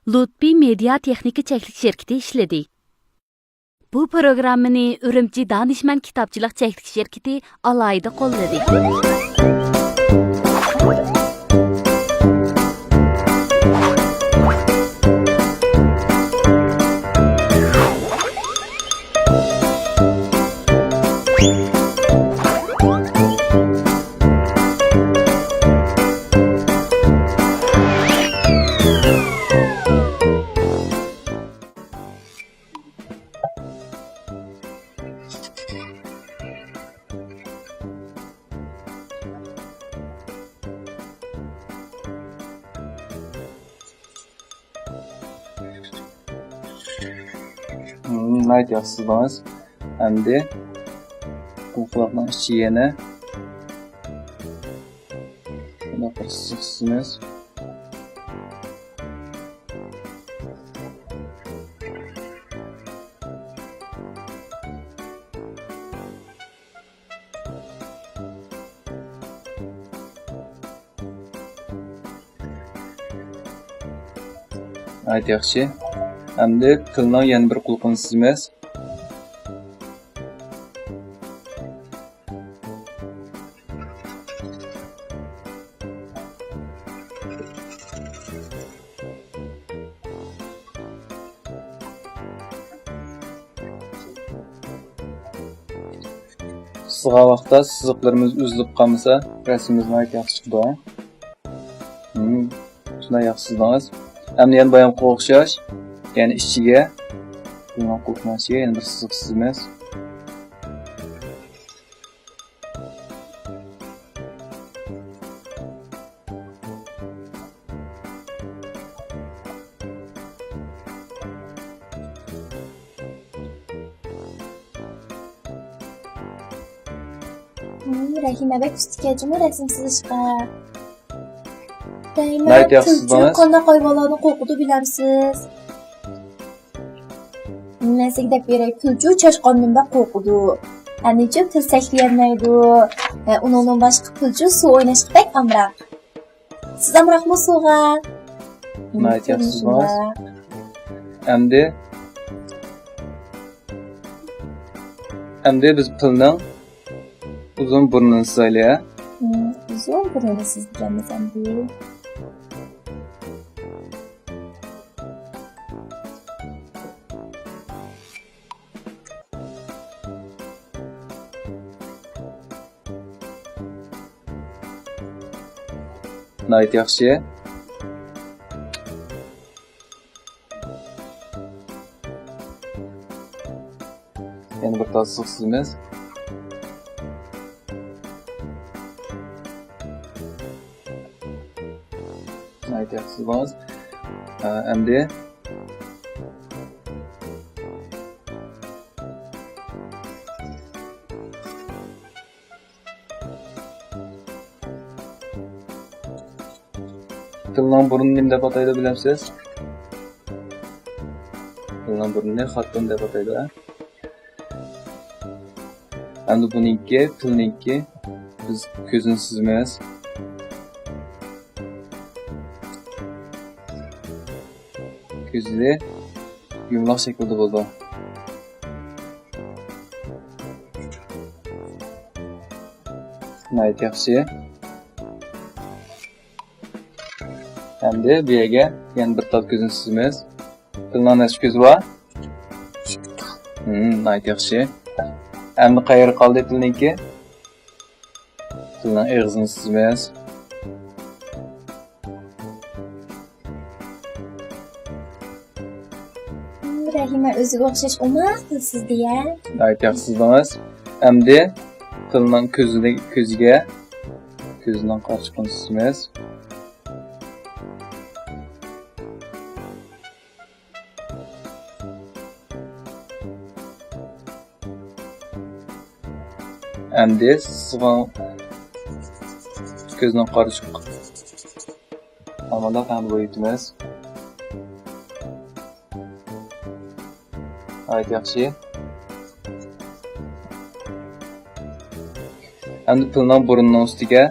Lutfi Media Texnika Çeklik şirketi işledi. Bu programmani Ürümçi Danışman Kitapçılık Çeklik şirketi alayda qolladı. Night yaxşısınız. Endi bu kulakdan içiyene buna sıksınız. Night yaxşı. Endi tilning yana bir qulpini sizmiz. Sığal vaqtda siziqlarimiz uzilib qolmasa, rasmimiz nihoyat yaxshi chiqdi. Shunday yaxshisidingiz. Endi yana boyamga o'xshash, ya'ni ichiga bunga qo'shmashiga yana bir siziq sizmiz. Rahima bek ustikajimi rasm chizishga. Nihoyat yaxshisidingiz. Qanday hayvonlarni qo'rqitib bilamsiz? Men sizga deb beray, pulchu chashqondan bak qo'rqidi. Anichi til sakliyolmaydi. Uningdan boshqa pulchu suv o'ynashga bek amroq. Siz amroqmi suvga? Nihoyat yaxshisidingiz. Endi biz tilning uzun burnini sizaylik. Uzun burnini sizdiramiz endi. Nihoyat yaxshi. Yana bir tasdiq sizmiz. Nihoyat yaxshisidingiz. Endi tilning burnini nima deb ataydi bilamsiz? Tilning burnini xatton deb ataydi. Endi buningki, tilningki biz ko'zini sizmiz. Ko'zli yumaloq shaklda bo'ldi. Nihoyat yaxshi. Endi bu yerga yana bir tal ko'zini sizmiz. Tilning nechta ko'zi bor? Nihoyat yaxshi. Endi qayerga qoldi tilningki? Tilning og'zini sizmiz. Rahima o'ziga o'xshash umoq tilsiz-ya. Nihoyat yaxshisidingiz. Endi tilning ko'ziga ko'zining qarchiqini sizmiz. Endi sizga ko'zning qarchiq amanda ham bo'yitimiz. Nihoyat yaxshi. Endi tilning burnining ustiga